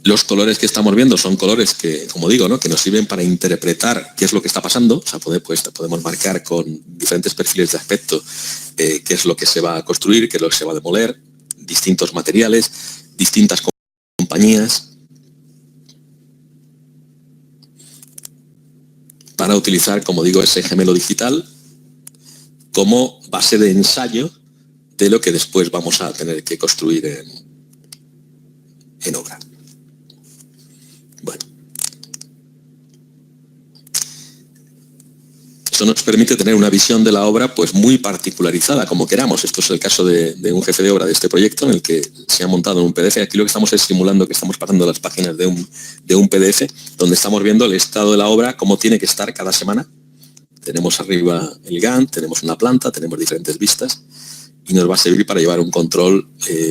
Los colores que estamos viendo son colores que, como digo, ¿no?, que nos sirven para interpretar qué es lo que está pasando. O sea, podemos marcar con diferentes perfiles de aspecto qué es lo que se va a construir, qué es lo que se va a demoler, distintos materiales, distintas compañías, para utilizar, como digo, ese gemelo digital como base de ensayo de lo que después vamos a tener que construir en obra. Bueno, eso nos permite tener una visión de la obra pues muy particularizada, como queramos. Esto es el caso de un jefe de obra de este proyecto, en el que se ha montado en un PDF. Aquí lo que estamos es simulando que estamos pasando las páginas de un PDF, donde estamos viendo el estado de la obra, cómo tiene que estar cada semana. Tenemos arriba el Gantt, tenemos una planta, tenemos diferentes vistas, y nos va a servir para llevar un control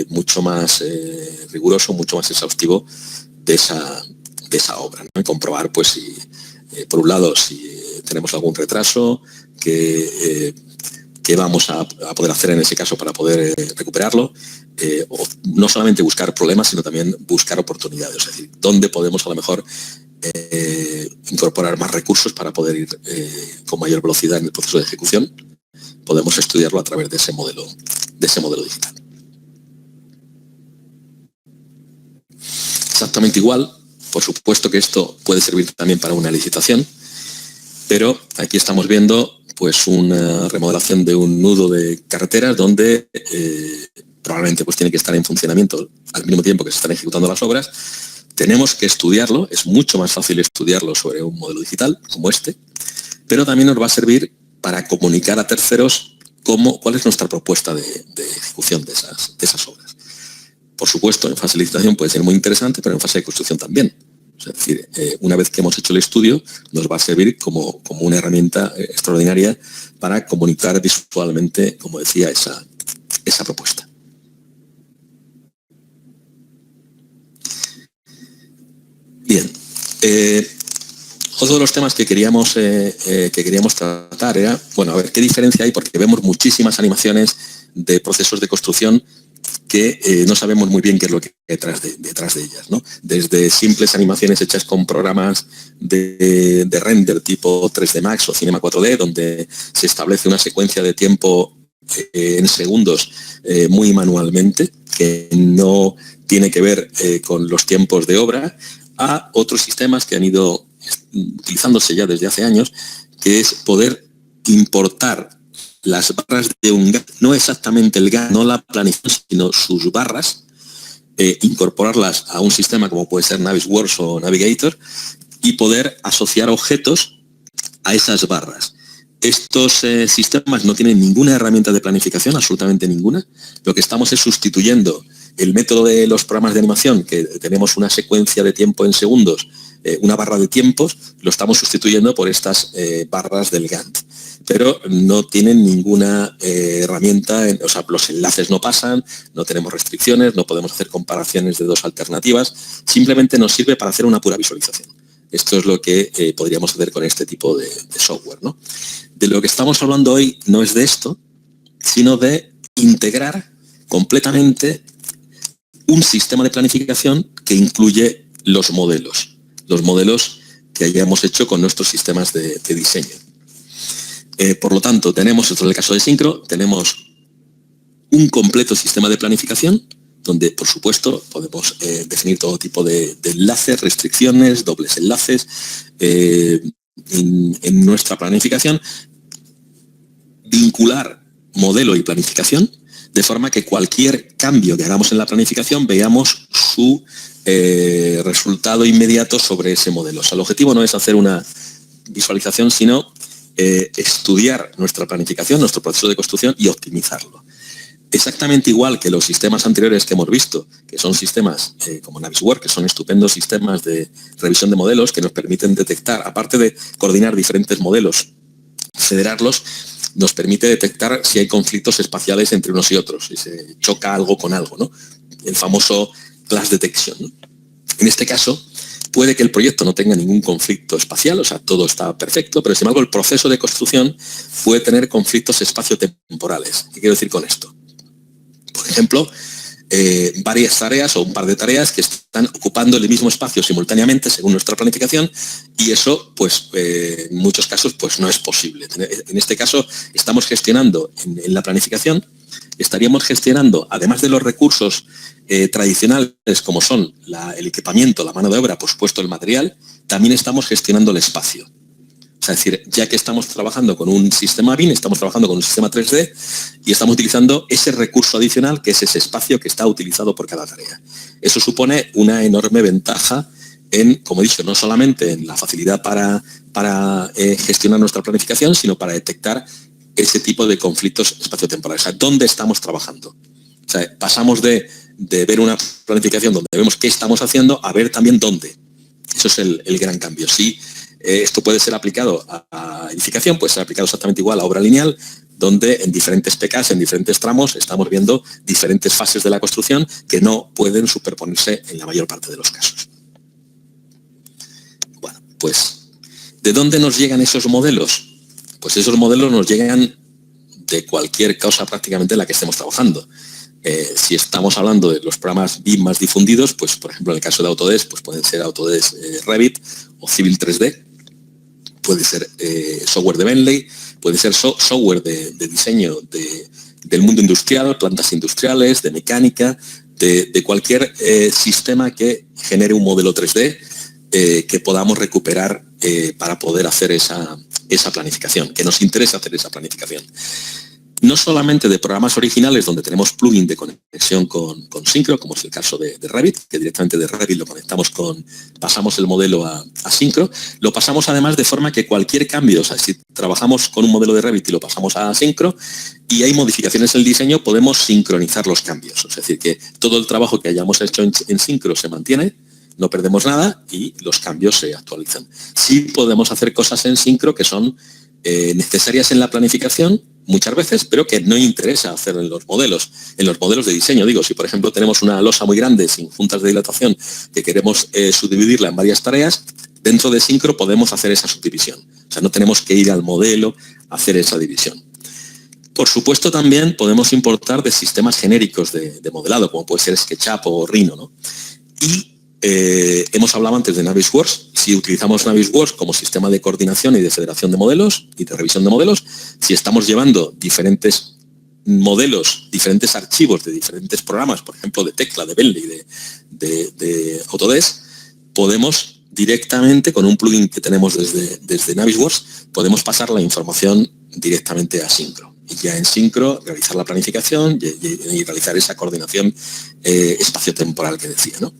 mucho más riguroso, mucho más exhaustivo de esa obra, ¿no? Y comprobar, pues, si, por un lado, si tenemos algún retraso, qué vamos a poder hacer en ese caso para poder recuperarlo, o no solamente buscar problemas, sino también buscar oportunidades, es decir, dónde podemos a lo mejor incorporar más recursos para poder ir con mayor velocidad en el proceso de ejecución. Podemos estudiarlo a través de ese modelo digital. Exactamente igual, por supuesto que esto puede servir también para una licitación, pero aquí estamos viendo pues una remodelación de un nudo de carreteras donde probablemente pues tiene que estar en funcionamiento al mismo tiempo que se están ejecutando las obras. Tenemos que estudiarlo, es mucho más fácil estudiarlo sobre un modelo digital como este, pero también nos va a servir para comunicar a terceros cuál es nuestra propuesta de ejecución de esas obras. Por supuesto, en fase de licitación puede ser muy interesante, pero en fase de construcción también. Es decir, una vez que hemos hecho el estudio, nos va a servir como una herramienta extraordinaria para comunicar visualmente, como decía, esa propuesta. Bien, otro de los temas que queríamos tratar era, bueno, a ver, ¿qué diferencia hay? Porque vemos muchísimas animaciones de procesos de construcción que no sabemos muy bien qué es lo que hay detrás de ellas, ¿no? Desde simples animaciones hechas con programas de render tipo 3D Max o Cinema 4D, donde se establece una secuencia de tiempo en segundos muy manualmente, que no tiene que ver con los tiempos de obra, a otros sistemas que han ido utilizándose ya desde hace años, que es poder importar las barras de un Gantt, no exactamente el Gantt, no la planificación, sino sus barras, incorporarlas a un sistema como puede ser Navisworks o Navigator y poder asociar objetos a esas barras. Estos sistemas no tienen ninguna herramienta de planificación, absolutamente ninguna. Lo que estamos es sustituyendo el método de los programas de animación, que tenemos una secuencia de tiempo en segundos, una barra de tiempos, lo estamos sustituyendo por estas barras del Gantt. Pero no tienen ninguna herramienta, o sea, los enlaces no pasan, no tenemos restricciones, no podemos hacer comparaciones de dos alternativas, simplemente nos sirve para hacer una pura visualización. Esto es lo que podríamos hacer con este tipo de software, ¿no? De lo que estamos hablando hoy no es de esto, sino de integrar completamente un sistema de planificación que incluye los modelos que hayamos hecho con nuestros sistemas de diseño. Por lo tanto, tenemos, esto es el caso de Syncro, tenemos un completo sistema de planificación donde, por supuesto, podemos definir todo tipo de enlaces, restricciones, dobles enlaces en nuestra planificación, vincular modelo y planificación, de forma que cualquier cambio que hagamos en la planificación veamos su resultado inmediato sobre ese modelo. O sea, el objetivo no es hacer una visualización, sino estudiar nuestra planificación, nuestro proceso de construcción y optimizarlo. Exactamente igual que los sistemas anteriores que hemos visto, que son sistemas como Navisworks, que son estupendos sistemas de revisión de modelos que nos permiten detectar, aparte de coordinar diferentes modelos, federarlos, nos permite detectar si hay conflictos espaciales entre unos y otros, si se choca algo con algo, ¿no? El famoso clash detection, ¿no? En este caso, puede que el proyecto no tenga ningún conflicto espacial, o sea, todo está perfecto, pero sin embargo el proceso de construcción puede tener conflictos espaciotemporales. ¿Qué quiero decir con esto? Por ejemplo, varias tareas o un par de tareas que están ocupando el mismo espacio simultáneamente según nuestra planificación, y eso pues en muchos casos pues no es posible. En este caso estamos gestionando en la planificación, estaríamos gestionando, además de los recursos tradicionales como son el equipamiento, la mano de obra, por supuesto el material, también estamos gestionando el espacio. O sea, es decir, ya que estamos trabajando con un sistema BIM, estamos trabajando con un sistema 3D y estamos utilizando ese recurso adicional que es ese espacio que está utilizado por cada tarea. Eso supone una enorme ventaja en, como he dicho, no solamente en la facilidad para gestionar nuestra planificación, sino para detectar ese tipo de conflictos espaciotemporales. O sea, ¿dónde estamos trabajando? O sea, pasamos de ver una planificación donde vemos qué estamos haciendo a ver también dónde. Eso es el gran cambio. Sí, esto puede ser aplicado a edificación, puede ser aplicado exactamente igual a obra lineal, donde en diferentes PKs, en diferentes tramos, estamos viendo diferentes fases de la construcción que no pueden superponerse en la mayor parte de los casos. Bueno, pues, ¿de dónde nos llegan esos modelos? Pues esos modelos nos llegan de cualquier causa prácticamente en la que estemos trabajando. Si estamos hablando de los programas BIM más difundidos, pues por ejemplo en el caso de Autodesk, pues pueden ser Autodesk Revit o Civil 3D, puede ser software de Bentley, puede ser software de diseño del mundo industrial, plantas industriales, de mecánica, de cualquier sistema que genere un modelo 3D que podamos recuperar para poder hacer esa planificación, que nos interesa hacer esa planificación. No solamente de programas originales donde tenemos plugin de conexión con Syncro, como es el caso de Revit, que directamente de Revit lo conectamos pasamos el modelo a Syncro, lo pasamos además de forma que cualquier cambio, o sea, si trabajamos con un modelo de Revit y lo pasamos a Syncro y hay modificaciones en el diseño, podemos sincronizar los cambios. Es decir, que todo el trabajo que hayamos hecho en Syncro se mantiene, no perdemos nada y los cambios se actualizan. Sí podemos hacer cosas en Syncro que son necesarias en la planificación muchas veces, pero que no interesa hacer en los modelos de diseño. Digo, si por ejemplo tenemos una losa muy grande sin juntas de dilatación que queremos subdividirla en varias tareas, dentro de Syncro podemos hacer esa subdivisión. O sea, no tenemos que ir al modelo a hacer esa división. Por supuesto, también podemos importar de sistemas genéricos de modelado, como puede ser SketchUp o Rhino, ¿no? Y hemos hablado antes de Navisworks. Si utilizamos Navisworks como sistema de coordinación y de federación de modelos y de revisión de modelos, si estamos llevando diferentes modelos, diferentes archivos de diferentes programas, por ejemplo, de Tekla, de Bentley, de Autodesk, podemos directamente, con un plugin que tenemos desde Navisworks, podemos pasar la información directamente a Syncro. Y ya en Syncro realizar la planificación y realizar esa coordinación espaciotemporal que decía, ¿no?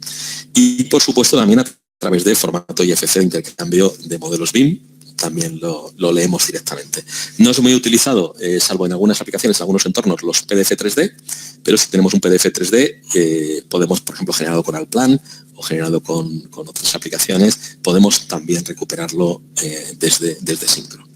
Y por supuesto también a través de formato IFC de intercambio de modelos BIM, también lo leemos directamente. No es muy utilizado, salvo en algunas aplicaciones, en algunos entornos, los PDF 3D, pero si tenemos un PDF 3D, podemos, por ejemplo, generado con Allplan o generado con otras aplicaciones, podemos también recuperarlo desde Syncro.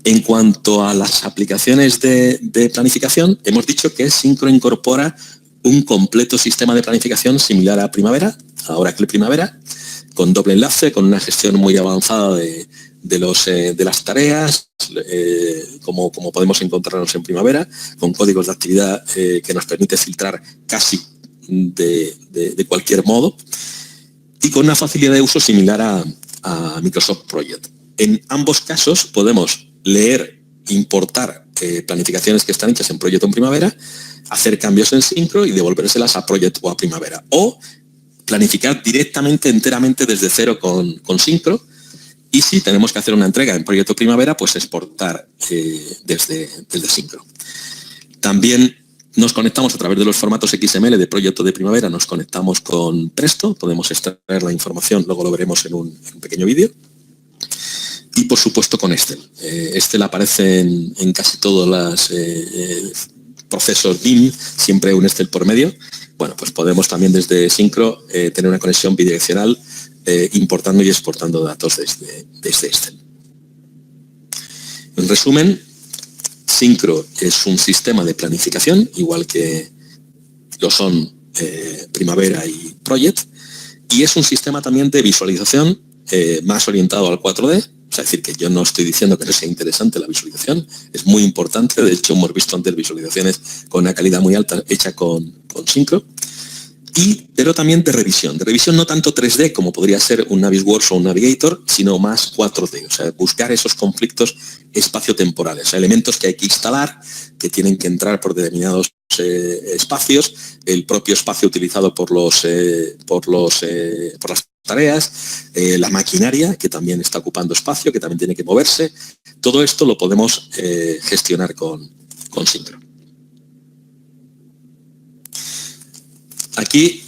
En cuanto a las aplicaciones de planificación, hemos dicho que Syncro incorpora un completo sistema de planificación similar a Primavera, a Oracle Primavera, con doble enlace, con una gestión muy avanzada de las tareas, como podemos encontrarnos en Primavera, con códigos de actividad que nos permite filtrar casi de cualquier modo, y con una facilidad de uso similar a Microsoft Project. En ambos casos podemos leer, importar planificaciones que están hechas en Project o en Primavera, hacer cambios en Syncro y devolvérselas a Project o a Primavera. O planificar directamente, enteramente desde cero con Syncro. Y si tenemos que hacer una entrega en Project o Primavera, pues exportar desde Syncro. También nos conectamos a través de los formatos XML de Project o de Primavera, nos conectamos con Presto, podemos extraer la información, luego lo veremos en un pequeño vídeo. Y por supuesto con Excel. Excel aparece en casi todos los procesos BIM, siempre un Excel por medio. Bueno, pues podemos también desde Syncro tener una conexión bidireccional importando y exportando datos desde Excel. En resumen, Syncro es un sistema de planificación, igual que lo son Primavera y Project, y es un sistema también de visualización más orientado al 4D. O sea, es decir, que yo no estoy diciendo que no sea interesante la visualización, es muy importante. De hecho, hemos visto antes visualizaciones con una calidad muy alta hecha con Syncro. pero también de revisión. De revisión no tanto 3D como podría ser un Navisworks o un Navigator, sino más 4D. O sea, buscar esos conflictos espaciotemporales. O sea, elementos que hay que instalar, que tienen que entrar por determinados espacios, el propio espacio utilizado por las tareas, la maquinaria, que también está ocupando espacio, que también tiene que moverse. Todo esto lo podemos gestionar con Syncro. Aquí,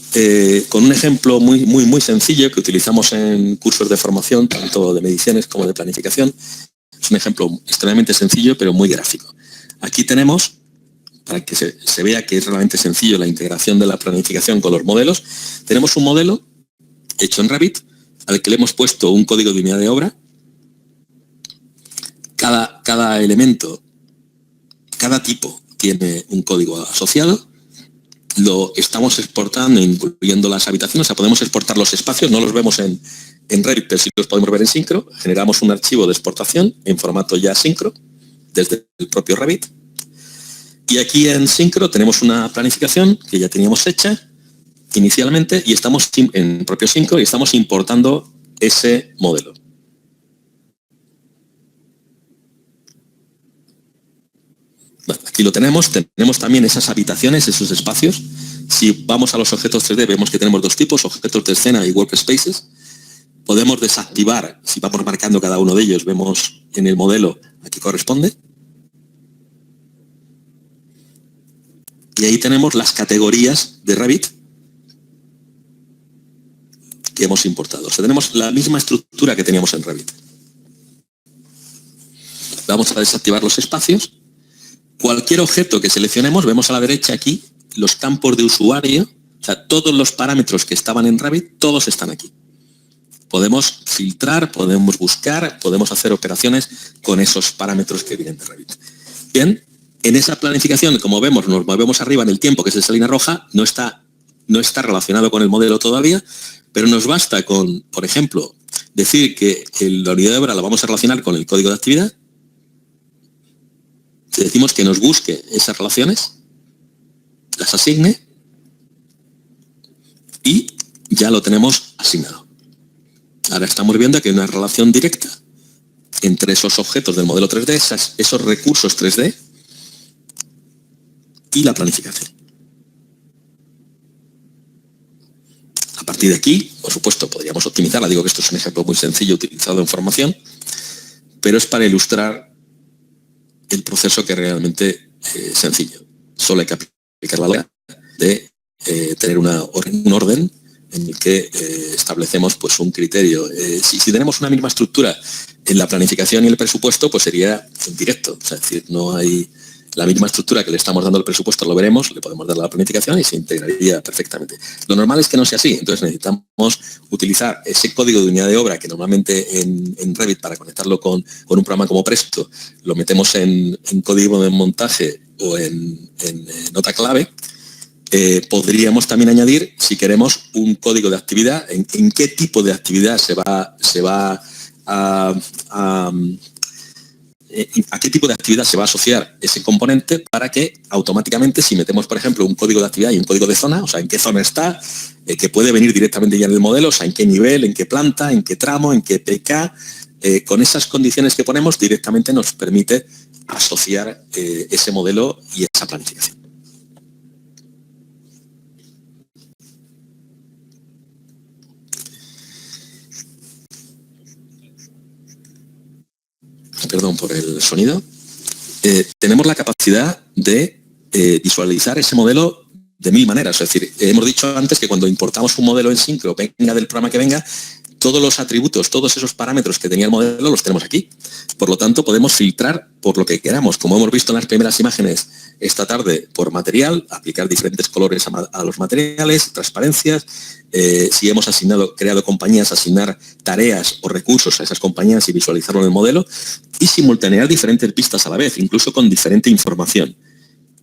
con un ejemplo muy sencillo que utilizamos en cursos de formación, tanto de mediciones como de planificación, es un ejemplo extremadamente sencillo, pero muy gráfico. Aquí tenemos, para que se vea que es realmente sencillo la integración de la planificación con los modelos, tenemos un modelo hecho en Revit, al que le hemos puesto un código de unidad de obra. Cada elemento, cada tipo tiene un código asociado. Lo estamos exportando, incluyendo las habitaciones. O sea, podemos exportar los espacios, no los vemos en Revit, pero sí los podemos ver en Syncro. Generamos un archivo de exportación en formato ya Syncro, desde el propio Revit. Y aquí en Syncro tenemos una planificación que ya teníamos hecha inicialmente y estamos en propio Syncro y estamos importando ese modelo. Bueno, aquí lo tenemos también esas habitaciones, esos espacios. Si vamos a los objetos 3D, vemos que tenemos dos tipos, objetos de escena y workspaces. Podemos desactivar, si vamos marcando cada uno de ellos, vemos en el modelo a qué corresponde. Y ahí tenemos las categorías de Revit que hemos importado. O sea, tenemos la misma estructura que teníamos en Revit. Vamos a desactivar los espacios. Cualquier objeto que seleccionemos, vemos a la derecha aquí los campos de usuario, o sea, todos los parámetros que estaban en Revit, todos están aquí. Podemos filtrar, podemos buscar, podemos hacer operaciones con esos parámetros que vienen de Revit. Bien, en esa planificación, como vemos, nos movemos arriba en el tiempo, que es esa línea roja, no está relacionado con el modelo todavía, pero nos basta con, por ejemplo, decir que la unidad de obra la vamos a relacionar con el código de actividad. Decimos que nos busque esas relaciones, las asigne y ya lo tenemos asignado. Ahora estamos viendo que hay una relación directa entre esos objetos del modelo 3D, esos recursos 3D y la planificación. A partir de aquí, por supuesto, podríamos optimizarla. Digo que esto es un ejemplo muy sencillo utilizado en formación, pero es para ilustrar el proceso que realmente es sencillo. Solo hay que aplicar la lógica de tener un orden en el que establecemos pues, un criterio. Si tenemos una misma estructura en la planificación y el presupuesto, pues sería en directo. O sea, es decir, no hay la misma estructura que le estamos dando al presupuesto, lo veremos, le podemos dar a la planificación y se integraría perfectamente. Lo normal es que no sea así, entonces necesitamos utilizar ese código de unidad de obra que normalmente en Revit, para conectarlo con un programa como Presto, lo metemos en código de montaje o en nota clave. Podríamos también añadir, si queremos, un código de actividad, en qué tipo de actividad a qué tipo de actividad se va a asociar ese componente para que automáticamente, si metemos, por ejemplo, un código de actividad y un código de zona, o sea, en qué zona está, que puede venir directamente ya en el modelo, o sea, en qué nivel, en qué planta, en qué tramo, en qué PK, con esas condiciones que ponemos directamente nos permite asociar ese modelo y esa planificación. Perdón por el sonido. Tenemos la capacidad de visualizar ese modelo de 1000 maneras. Es decir, hemos dicho antes que cuando importamos un modelo en Syncro, venga del programa que venga, todos los atributos, todos esos parámetros que tenía el modelo los tenemos aquí. Por lo tanto, podemos filtrar por lo que queramos. Como hemos visto en las primeras imágenes esta tarde, por material, aplicar diferentes colores a los materiales, transparencias. Si hemos creado compañías, asignar tareas o recursos a esas compañías y visualizarlo en el modelo. Y simultanear diferentes vistas a la vez, incluso con diferente información.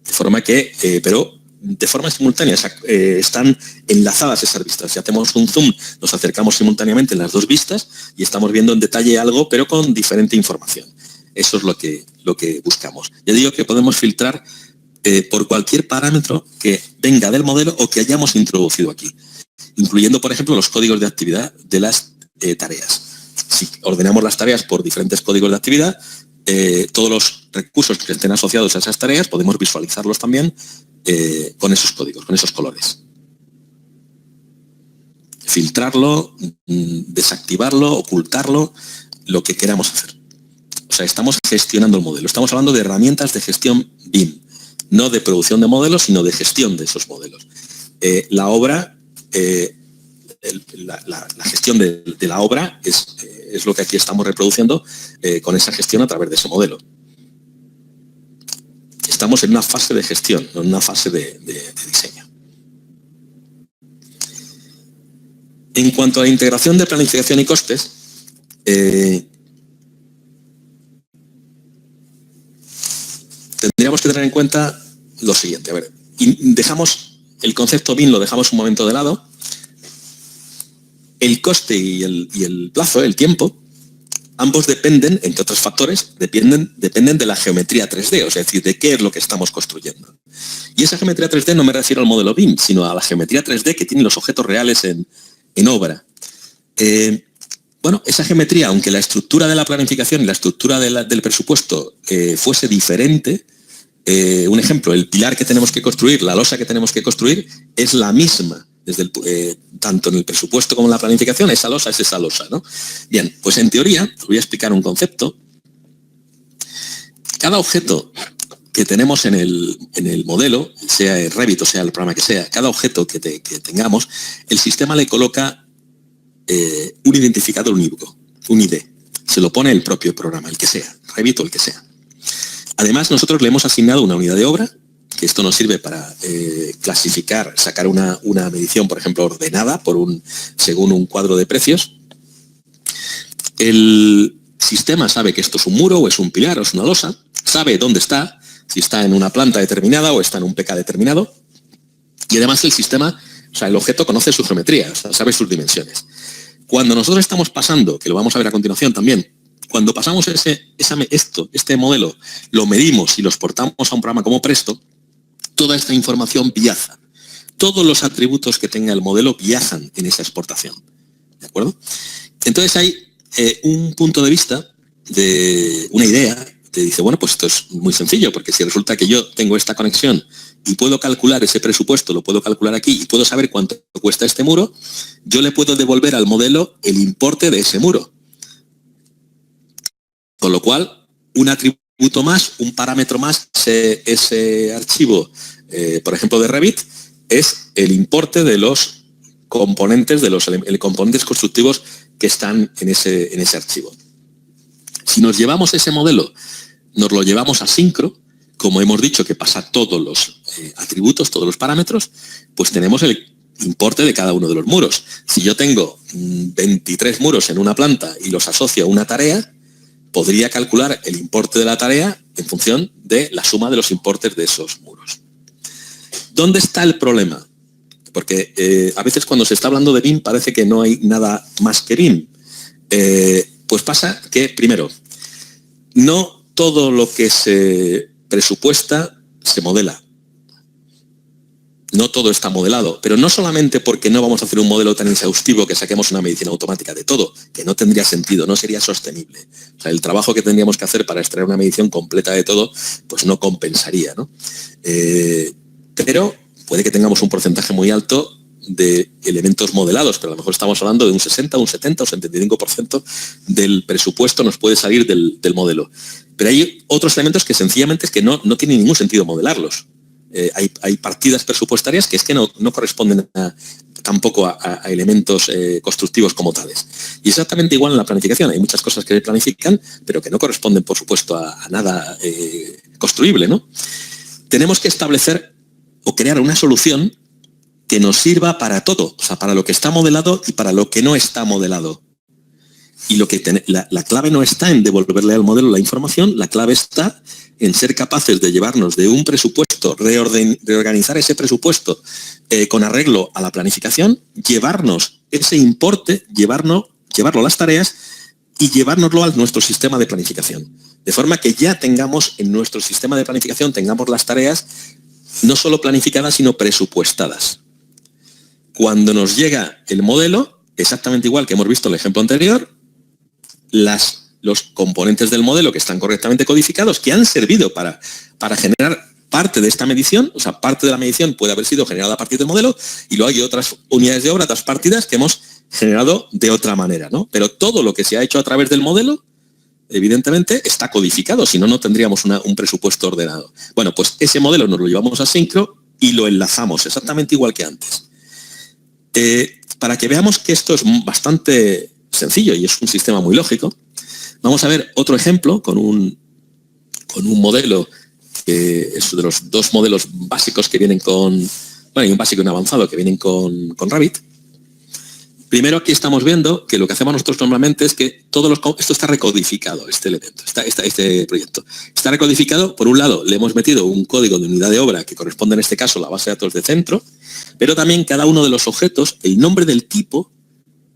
De forma que, pero de forma simultánea, están enlazadas esas vistas. Si hacemos un zoom, nos acercamos simultáneamente en las dos vistas y estamos viendo en detalle algo, pero con diferente información. Eso es lo que buscamos. Ya digo que podemos filtrar por cualquier parámetro que venga del modelo o que hayamos introducido aquí, incluyendo, por ejemplo, los códigos de actividad de las tareas. Si ordenamos las tareas por diferentes códigos de actividad, todos los recursos que estén asociados a esas tareas podemos visualizarlos también con esos códigos, con esos colores. Filtrarlo, desactivarlo, ocultarlo, lo que queramos hacer. O sea, estamos gestionando el modelo. Estamos hablando de herramientas de gestión BIM, no de producción de modelos, sino de gestión de esos modelos. La obra, la gestión de la obra es lo que aquí estamos reproduciendo con esa gestión a través de ese modelo. Estamos en una fase de gestión, no en una fase de diseño. En cuanto a la integración de planificación y costes, tendríamos que tener en cuenta lo siguiente. A ver, dejamos el concepto BIM, lo dejamos un momento de lado. El coste y el plazo, el tiempo, ambos dependen, entre otros factores, dependen de la geometría 3D, o sea, es decir, de qué es lo que estamos construyendo. Y esa geometría 3D no me refiero al modelo BIM, sino a la geometría 3D que tienen los objetos reales en obra. Bueno, esa geometría, aunque la estructura de la planificación y la estructura del presupuesto fuese diferente, un ejemplo, el pilar que tenemos que construir, la losa que tenemos que construir, es la misma, tanto en el presupuesto como en la planificación, esa losa es esa losa, ¿no? Bien, pues en teoría, os voy a explicar un concepto. Cada objeto que tenemos en el modelo, sea el Revit o sea el programa que sea, cada objeto que tengamos, el sistema le coloca un identificador unívoco, un ID. Se lo pone el propio programa, el que sea, Revit o el que sea. Además, nosotros le hemos asignado una unidad de obra, que esto nos sirve para clasificar, sacar una medición, por ejemplo, ordenada según un cuadro de precios. El sistema sabe que esto es un muro, o es un pilar, o es una losa, sabe dónde está, si está en una planta determinada o está en un PK determinado, y además el sistema, o sea, el objeto conoce su geometría, o sea, sabe sus dimensiones. Cuando nosotros estamos pasando, que lo vamos a ver a continuación también, cuando pasamos este modelo, lo medimos y lo exportamos a un programa como Presto, toda esta información viaja. Todos los atributos que tenga el modelo viajan en esa exportación. ¿De acuerdo? Entonces hay un punto de vista, de una idea, que dice, bueno, pues esto es muy sencillo, porque si resulta que yo tengo esta conexión y puedo calcular ese presupuesto, lo puedo calcular aquí y puedo saber cuánto cuesta este muro, yo le puedo devolver al modelo el importe de ese muro. Con lo cual, un atributo más, un parámetro más, ese archivo, por ejemplo, de Revit, es el importe de los componentes, componentes constructivos que están en ese archivo. Si nos llevamos ese modelo, nos lo llevamos a sincro, como hemos dicho que pasa todos los atributos, todos los parámetros, pues tenemos el importe de cada uno de los muros. Si yo tengo 23 muros en una planta y los asocio a una tarea, podría calcular el importe de la tarea en función de la suma de los importes de esos muros. ¿Dónde está el problema? Porque a veces cuando se está hablando de BIM parece que no hay nada más que BIM. Pues pasa que, primero, no todo lo que se presupuesta se modela. No todo está modelado, pero no solamente porque no vamos a hacer un modelo tan exhaustivo que saquemos una medición automática de todo, que no tendría sentido, no sería sostenible. O sea, el trabajo que tendríamos que hacer para extraer una medición completa de todo, pues no compensaría, ¿no? Pero puede que tengamos un porcentaje muy alto de elementos modelados, pero a lo mejor estamos hablando de un 60, un 70 o 75% del presupuesto nos puede salir del modelo. Pero hay otros elementos que sencillamente es que no tiene ningún sentido modelarlos. Hay partidas presupuestarias que es que no corresponden tampoco a elementos constructivos como tales. Y exactamente igual en la planificación. Hay muchas cosas que se planifican, pero que no corresponden, por supuesto, a nada construible, ¿no? Tenemos que establecer o crear una solución que nos sirva para todo, o sea, para lo que está modelado y para lo que no está modelado. Y la clave no está en devolverle al modelo la información, la clave está en ser capaces de llevarnos de un presupuesto, reorganizar ese presupuesto con arreglo a la planificación, llevarnos ese importe, llevarlo a las tareas y llevárnoslo a nuestro sistema de planificación. De forma que ya tengamos en nuestro sistema de planificación, tengamos las tareas no solo planificadas, sino presupuestadas. Cuando nos llega el modelo, exactamente igual que hemos visto en el ejemplo anterior, los componentes del modelo que están correctamente codificados, que han servido para generar parte de esta medición, o sea, parte de la medición puede haber sido generada a partir del modelo, y luego hay otras unidades de obra, otras partidas que hemos generado de otra manera, ¿no? Pero todo lo que se ha hecho a través del modelo, evidentemente, está codificado, si no, no tendríamos un presupuesto ordenado. Bueno, pues ese modelo nos lo llevamos a Syncro y lo enlazamos exactamente igual que antes. Para que veamos que esto es bastante sencillo y es un sistema muy lógico, vamos a ver otro ejemplo con un modelo que es de los dos modelos básicos que vienen con, bueno, hay un básico y un avanzado que vienen con Revit. Primero aquí estamos viendo que lo que hacemos nosotros normalmente es que esto está recodificado, este elemento, este proyecto. Está recodificado, por un lado le hemos metido un código de unidad de obra que corresponde en este caso a la base de datos de centro, pero también cada uno de los objetos, el nombre del tipo,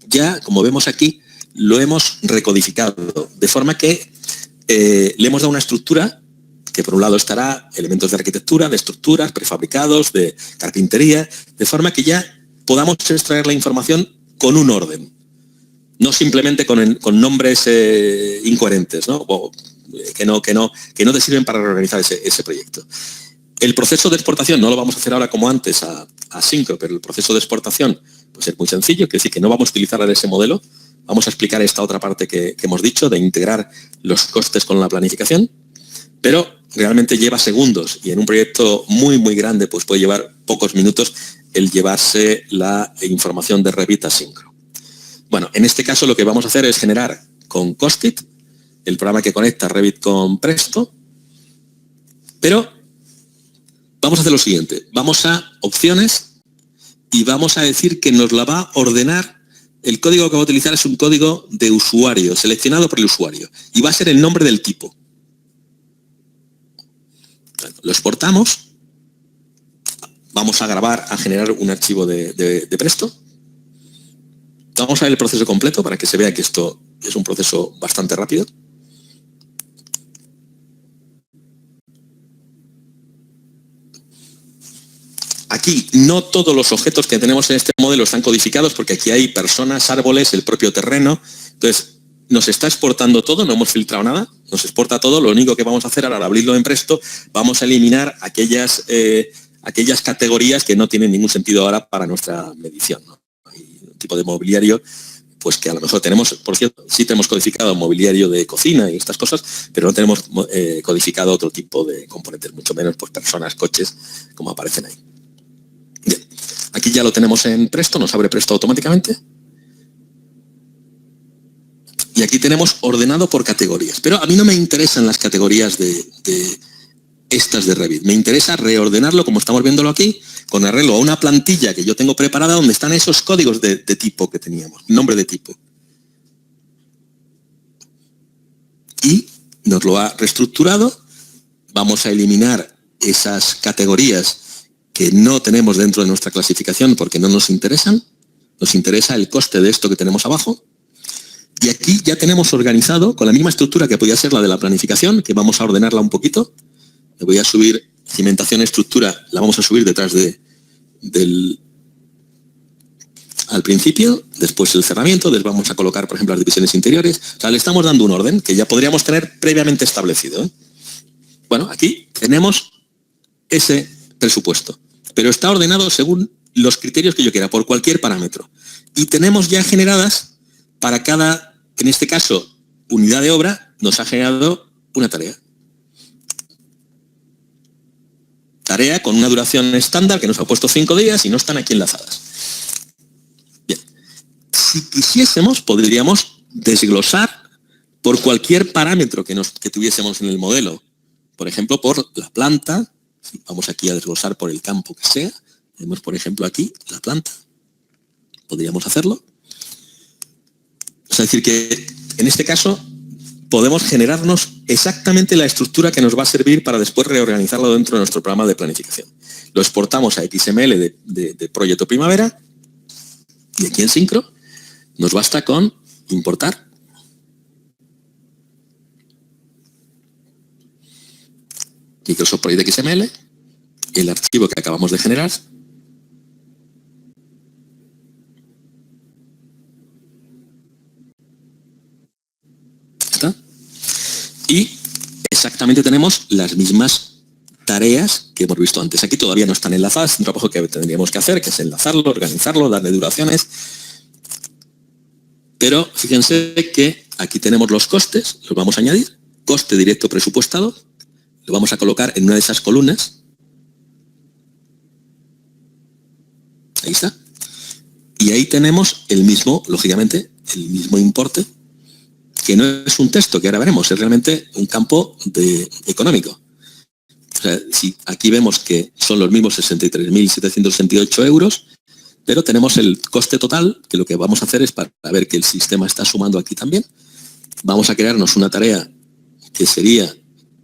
ya como vemos aquí, lo hemos recodificado, de forma que le hemos dado una estructura que por un lado estará elementos de arquitectura, de estructuras, prefabricados, de carpintería, de forma que ya podamos extraer la información con un orden, no simplemente con nombres incoherentes, ¿no? O, que no te sirven para reorganizar ese proyecto. El proceso de exportación no lo vamos a hacer ahora como antes a Syncro, pero el proceso de exportación pues es muy sencillo, quiere decir que no vamos a utilizar ese modelo, vamos a explicar esta otra parte que hemos dicho de integrar los costes con la planificación, pero realmente lleva segundos y en un proyecto muy, muy grande pues puede llevar pocos minutos el llevarse la información de Revit a Syncro. Bueno, en este caso lo que vamos a hacer es generar con Costit, el programa que conecta Revit con Presto, pero vamos a hacer lo siguiente, vamos a opciones y vamos a decir que nos la va a ordenar. El código que va a utilizar es un código de usuario, seleccionado por el usuario, y va a ser el nombre del tipo. Bueno, lo exportamos, vamos a grabar, a generar un archivo de Presto. Vamos a ver el proceso completo para que se vea que esto es un proceso bastante rápido. Aquí no todos los objetos que tenemos en este modelo están codificados porque aquí hay personas, árboles, el propio terreno. Entonces, nos está exportando todo, no hemos filtrado nada, nos exporta todo. Lo único que vamos a hacer ahora al abrirlo en Presto, vamos a eliminar aquellas categorías que no tienen ningún sentido ahora para nuestra medición, ¿no? Hay un tipo de mobiliario pues que a lo mejor tenemos, por cierto, sí tenemos codificado mobiliario de cocina y estas cosas, pero no tenemos codificado otro tipo de componentes, mucho menos pues personas, coches, como aparecen ahí. Bien, aquí ya lo tenemos en Presto, nos abre Presto automáticamente. Y aquí tenemos ordenado por categorías. Pero a mí no me interesan las categorías de estas de Revit. Me interesa reordenarlo, como estamos viéndolo aquí, con arreglo a una plantilla que yo tengo preparada donde están esos códigos de tipo que teníamos, nombre de tipo. Y nos lo ha reestructurado. Vamos a eliminar esas categorías que no tenemos dentro de nuestra clasificación porque no nos interesan. Nos interesa el coste de esto que tenemos abajo. Y aquí ya tenemos organizado, con la misma estructura que podía ser la de la planificación, que vamos a ordenarla un poquito. Le voy a subir cimentación, estructura, la vamos a subir detrás al principio, después el cerramiento, les vamos a colocar, por ejemplo, las divisiones interiores. O sea, le estamos dando un orden que ya podríamos tener previamente establecido, ¿eh? Bueno, aquí tenemos ese presupuesto, pero está ordenado según los criterios que yo quiera, por cualquier parámetro. Y tenemos ya generadas para cada, en este caso, unidad de obra, nos ha generado una tarea. Tarea con una duración estándar que nos ha puesto 5 días y no están aquí enlazadas. Bien. Si quisiésemos, podríamos desglosar por cualquier parámetro que tuviésemos en el modelo. Por ejemplo, por la planta. Vamos aquí a desglosar por el campo que sea. Tenemos, por ejemplo, aquí la planta. Podríamos hacerlo. Es decir, que en este caso podemos generarnos exactamente la estructura que nos va a servir para después reorganizarlo dentro de nuestro programa de planificación. Lo exportamos a XML de Proyecto Primavera y aquí en Syncro nos basta con importar Microsoft Project XML, el archivo que acabamos de generar. ¿Está? Y exactamente tenemos las mismas tareas que hemos visto antes. Aquí todavía no están enlazadas, es un trabajo que tendríamos que hacer, que es enlazarlo, organizarlo, darle duraciones. Pero fíjense que aquí tenemos los costes, los vamos a añadir, coste directo presupuestado, lo vamos a colocar en una de esas columnas. Ahí está. Y ahí tenemos el mismo, lógicamente, el mismo importe, que no es un texto, que ahora veremos, es realmente un campo económico. O sea, si aquí vemos que son los mismos 63.768 euros, pero tenemos el coste total, que lo que vamos a hacer es para ver que el sistema está sumando aquí también. Vamos a crearnos una tarea que sería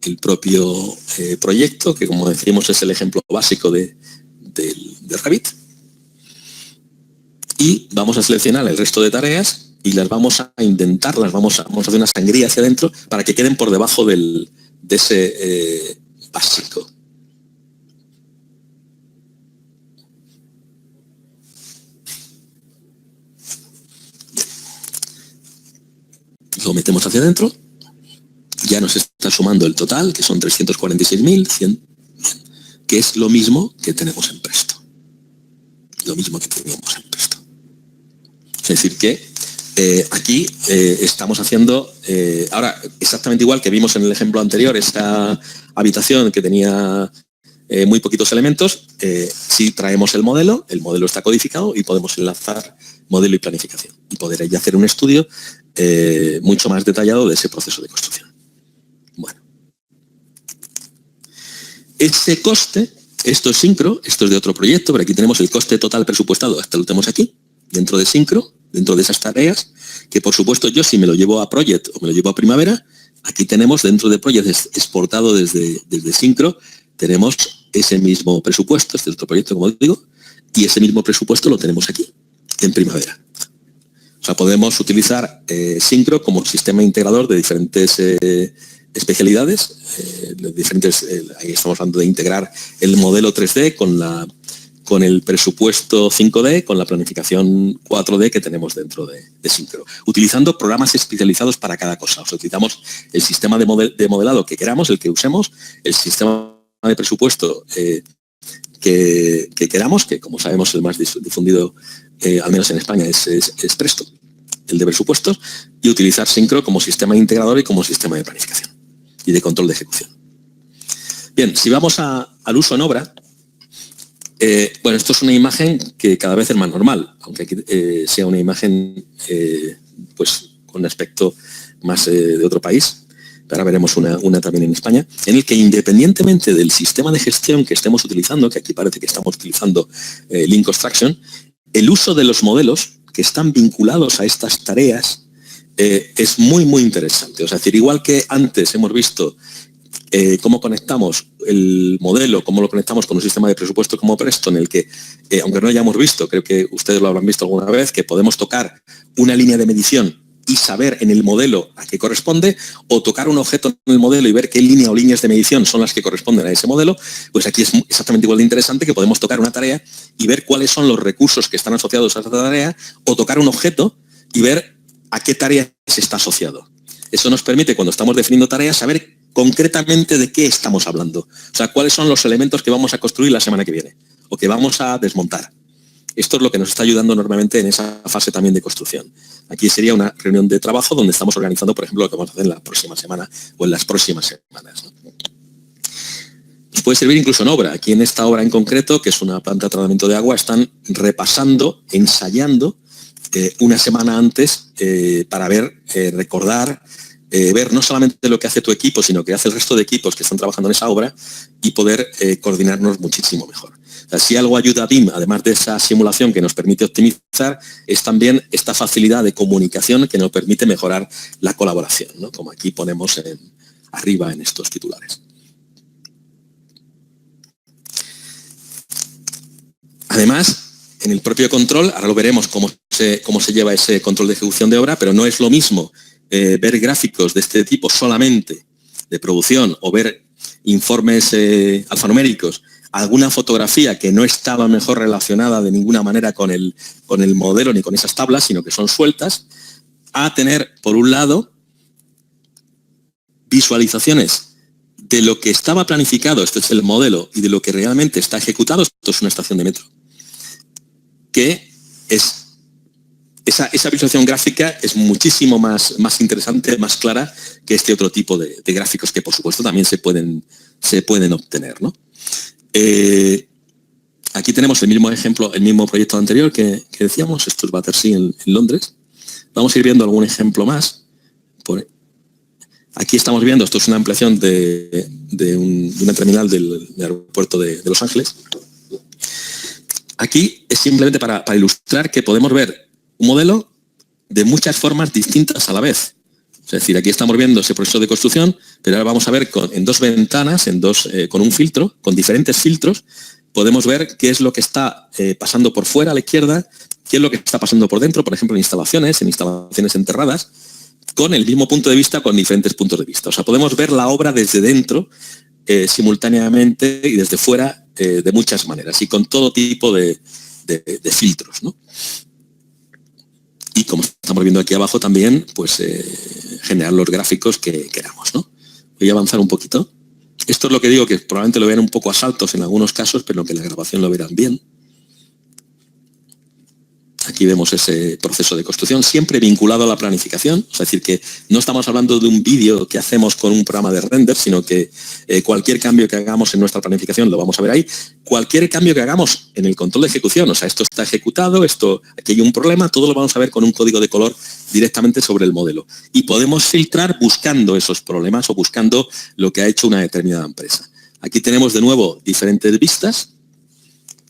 el propio proyecto, que como decíamos es el ejemplo básico de Revit. Y vamos a seleccionar el resto de tareas y las vamos a indentar, vamos a hacer una sangría hacia adentro para que queden por debajo de ese básico. Lo metemos hacia adentro, ya nos está sumando el total, que son 346.100, que es lo mismo que tenemos en Presto. Lo mismo que teníamos en Presto. Es decir que aquí estamos haciendo, ahora exactamente igual que vimos en el ejemplo anterior, esta habitación que tenía muy poquitos elementos, si traemos el modelo está codificado y podemos enlazar modelo y planificación y poder ya hacer un estudio mucho más detallado de ese proceso de construcción. Bueno, ese coste, esto es Syncro, esto es de otro proyecto, pero aquí tenemos el coste total presupuestado, hasta lo tenemos aquí, dentro de Syncro, dentro de esas tareas, que por supuesto yo si me lo llevo a Project o me lo llevo a Primavera, aquí tenemos dentro de Project exportado desde Syncro, tenemos ese mismo presupuesto, este es otro proyecto como digo, y ese mismo presupuesto lo tenemos aquí, en Primavera. O sea, podemos utilizar Syncro como sistema integrador de diferentes especialidades, ahí estamos hablando de integrar el modelo 3D con el presupuesto 5D, con la planificación 4D que tenemos dentro de Syncro, utilizando programas especializados para cada cosa. O sea, utilizamos el sistema de modelado que queramos, el que usemos, el sistema de presupuesto que queramos, que como sabemos el más difundido, al menos en España, es Presto, el de presupuestos, y utilizar Syncro como sistema integrador y como sistema de planificación y de control de ejecución. Bien, si vamos al uso en obra, bueno, esto es una imagen que cada vez es más normal, aunque aquí, sea una imagen pues con un aspecto más de otro país. Ahora veremos una también en España, en el que independientemente del sistema de gestión que estemos utilizando, que aquí parece que estamos utilizando Lean Construction, el uso de los modelos que están vinculados a estas tareas es muy, muy interesante. O sea, es decir, igual que antes hemos visto cómo conectamos el modelo, cómo lo conectamos con un sistema de presupuesto como Presto, en el que, aunque no hayamos visto, creo que ustedes lo habrán visto alguna vez, que podemos tocar una línea de medición y saber en el modelo a qué corresponde, o tocar un objeto en el modelo y ver qué línea o líneas de medición son las que corresponden a ese modelo, pues aquí es exactamente igual de interesante que podemos tocar una tarea y ver cuáles son los recursos que están asociados a esa tarea, o tocar un objeto y ver a qué tarea se está asociado. Eso nos permite, cuando estamos definiendo tareas, saber concretamente de qué estamos hablando. O sea, cuáles son los elementos que vamos a construir la semana que viene o que vamos a desmontar. Esto es lo que nos está ayudando enormemente en esa fase también de construcción. Aquí sería una reunión de trabajo donde estamos organizando, por ejemplo, lo que vamos a hacer en la próxima semana o en las próximas semanas, ¿no? Nos puede servir incluso en obra. Aquí en esta obra en concreto, que es una planta de tratamiento de agua, están repasando, ensayando una semana antes para ver, recordar, ver no solamente lo que hace tu equipo, sino que hace el resto de equipos que están trabajando en esa obra y poder coordinarnos muchísimo mejor. O sea, si algo ayuda a BIM, además de esa simulación que nos permite optimizar, es también esta facilidad de comunicación que nos permite mejorar la colaboración, ¿no? Como aquí ponemos arriba en estos titulares. Además, en el propio control, ahora lo veremos cómo se lleva ese control de ejecución de obra, pero no es lo mismo ver gráficos de este tipo solamente de producción o ver informes alfanuméricos, alguna fotografía que no estaba mejor relacionada de ninguna manera con el modelo ni con esas tablas, sino que son sueltas, a tener, por un lado, visualizaciones de lo que estaba planificado, esto es el modelo, y de lo que realmente está ejecutado, esto es una estación de metro, que es esa visualización gráfica es muchísimo más interesante, más clara que este otro tipo de gráficos que, por supuesto, también se pueden obtener, ¿no? Aquí tenemos el mismo ejemplo, el mismo proyecto anterior que decíamos, esto es Battersea en Londres. Vamos a ir viendo algún ejemplo más. Aquí estamos viendo, esto es una ampliación de una terminal del aeropuerto de Los Ángeles. Aquí es simplemente para ilustrar que podemos ver un modelo de muchas formas distintas a la vez. Es decir, aquí estamos viendo ese proceso de construcción, pero ahora vamos a ver en dos ventanas, con un filtro, con diferentes filtros, podemos ver qué es lo que está pasando por fuera a la izquierda, qué es lo que está pasando por dentro, por ejemplo, en instalaciones enterradas, con el mismo punto de vista, con diferentes puntos de vista. O sea, podemos ver la obra desde dentro simultáneamente y desde fuera de muchas maneras y con todo tipo de filtros, ¿no? Y como estamos viendo aquí abajo también, pues generar los gráficos que queramos, ¿no? Voy a avanzar un poquito. Esto es lo que digo, que probablemente lo vean un poco a saltos en algunos casos, pero que en la grabación lo verán bien. Aquí vemos ese proceso de construcción, siempre vinculado a la planificación. Es decir, que no estamos hablando de un vídeo que hacemos con un programa de render, sino que cualquier cambio que hagamos en nuestra planificación lo vamos a ver ahí. Cualquier cambio que hagamos en el control de ejecución, o sea, esto está ejecutado, aquí hay un problema, todo lo vamos a ver con un código de color directamente sobre el modelo. Y podemos filtrar buscando esos problemas o buscando lo que ha hecho una determinada empresa. Aquí tenemos de nuevo diferentes vistas.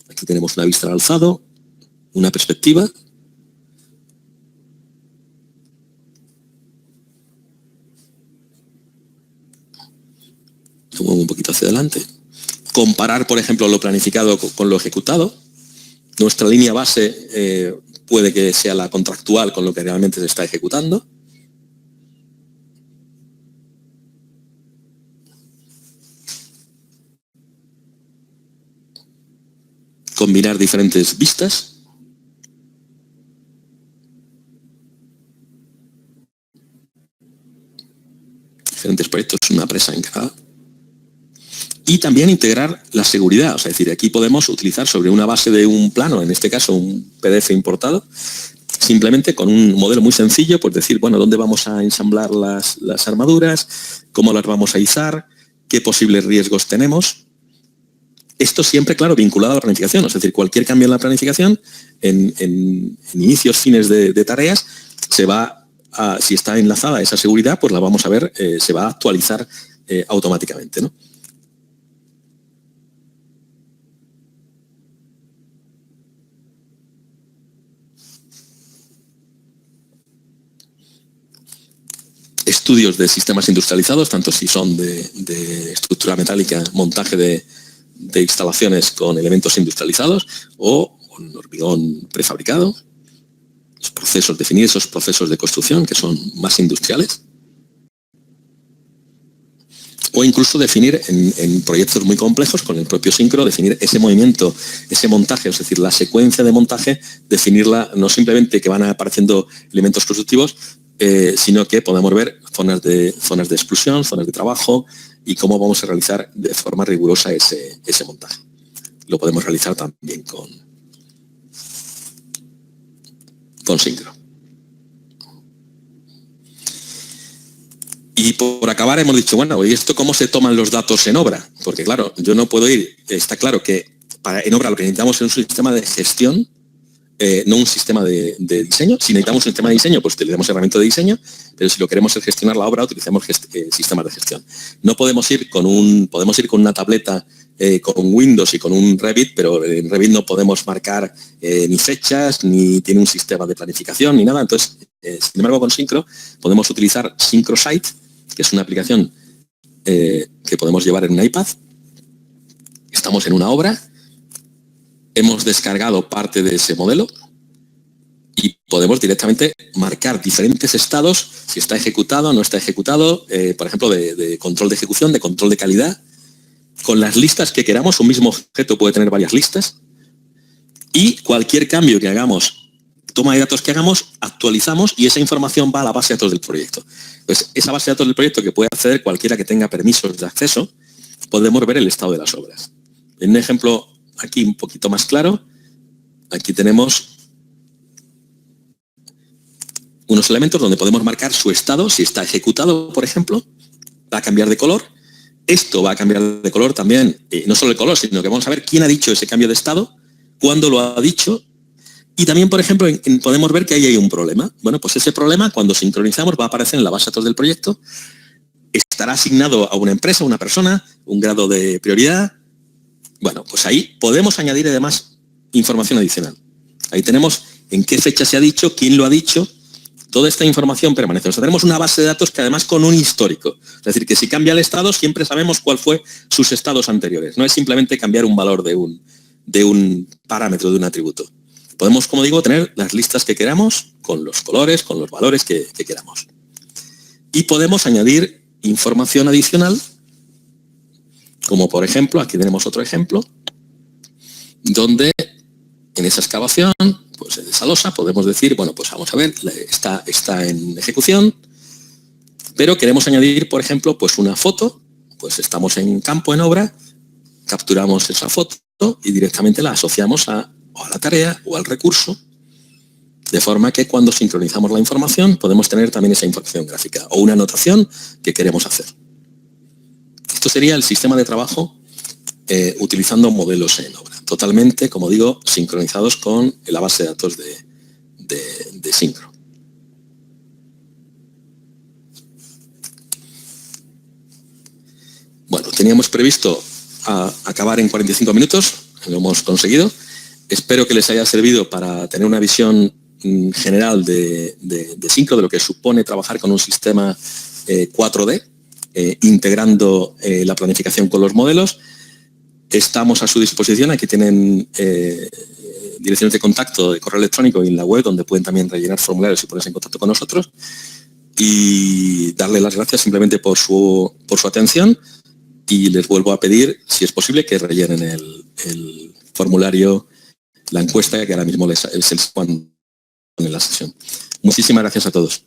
Aquí tenemos una vista al alzado, una perspectiva. Lo muevo un poquito hacia adelante. Comparar, por ejemplo, lo planificado con lo ejecutado. Nuestra línea base puede que sea la contractual con lo que realmente se está ejecutando. Combinar diferentes vistas. Diferentes proyectos, una presa en cada. Y también integrar la seguridad, o sea, es decir, aquí podemos utilizar sobre una base de un plano, en este caso un PDF importado, simplemente con un modelo muy sencillo, pues decir, bueno, dónde vamos a ensamblar las armaduras, cómo las vamos a izar, qué posibles riesgos tenemos. Esto siempre, claro, vinculado a la planificación, es decir, cualquier cambio en la planificación, en inicios, fines de tareas, se va si está enlazada a esa seguridad, pues la vamos a ver, se va a actualizar automáticamente, ¿no? Estudios de sistemas industrializados, tanto si son de estructura metálica, montaje de instalaciones con elementos industrializados o con hormigón prefabricado. Los procesos, definir esos procesos de construcción que son más industriales. O incluso definir en proyectos muy complejos, con el propio Syncro, definir ese movimiento, ese montaje, es decir, la secuencia de montaje, definirla no simplemente que van apareciendo elementos constructivos, sino que podemos ver zonas de exclusión, zonas de trabajo y cómo vamos a realizar de forma rigurosa ese montaje. Lo podemos realizar también con Syncro. Y por acabar hemos dicho, bueno, ¿y esto cómo se toman los datos en obra? Porque claro, yo no puedo ir, está claro que en obra lo que necesitamos es un sistema de gestión, no un sistema de diseño. Si necesitamos un sistema de diseño, pues utilizamos herramientas de diseño, pero si lo queremos es gestionar la obra, utilizamos sistemas de gestión. No podemos ir podemos ir con una tableta con Windows y con un Revit, pero en Revit no podemos marcar ni fechas, ni tiene un sistema de planificación, ni nada. Entonces, sin embargo, con Syncro podemos utilizar SyncroSite, que es una aplicación que podemos llevar en un iPad. Estamos en una obra, hemos descargado parte de ese modelo y podemos directamente marcar diferentes estados, si está ejecutado o no está ejecutado, por ejemplo, de control de ejecución, de control de calidad, con las listas que queramos. Un mismo objeto puede tener varias listas. Y cualquier cambio que hagamos, toma de datos que hagamos, actualizamos y esa información va a la base de datos del proyecto. Pues esa base de datos del proyecto, que puede acceder cualquiera que tenga permisos de acceso, podemos ver el estado de las obras. En un ejemplo aquí un poquito más claro, aquí tenemos unos elementos donde podemos marcar su estado. Si está ejecutado, por ejemplo, va a cambiar de color. Esto va a cambiar de color también, no solo el color, sino que vamos a ver quién ha dicho ese cambio de estado, cuándo lo ha dicho. Y también, por ejemplo, podemos ver que ahí hay un problema. Bueno, pues ese problema, cuando sincronizamos, va a aparecer en la base de datos del proyecto. Estará asignado a una empresa, a una persona, un grado de prioridad. Bueno, pues ahí podemos añadir además información adicional. Ahí tenemos en qué fecha se ha dicho, quién lo ha dicho. Toda esta información permanece. O sea, tenemos una base de datos que además con un histórico. Es decir, que si cambia el estado, siempre sabemos cuál fue sus estados anteriores. No es simplemente cambiar un valor de un parámetro, de un atributo. Podemos, como digo, tener las listas que queramos, con los colores, con los valores que queramos. Y podemos añadir información adicional, como por ejemplo, aquí tenemos otro ejemplo, donde en esa excavación, pues en esa losa, podemos decir, bueno, pues vamos a ver, está en ejecución, pero queremos añadir, por ejemplo, pues una foto. Pues estamos en campo, en obra, capturamos esa foto y directamente la asociamos o a la tarea o al recurso, de forma que cuando sincronizamos la información podemos tener también esa información gráfica o una anotación que queremos hacer. Esto sería el sistema de trabajo utilizando modelos en obra, totalmente, como digo, sincronizados con la base de datos de Syncro. Bueno, teníamos previsto acabar en 45 minutos, lo hemos conseguido. Espero que les haya servido para tener una visión general de Syncro, de lo que supone trabajar con un sistema 4D, integrando la planificación con los modelos. Estamos a su disposición. Aquí tienen direcciones de contacto de correo electrónico y en la web, donde pueden también rellenar formularios y ponerse en contacto con nosotros. Y darle las gracias simplemente por su atención, y les vuelvo a pedir, si es posible, que rellenen el formulario, la encuesta que ahora mismo les pone en la sesión. Muchísimas gracias a todos.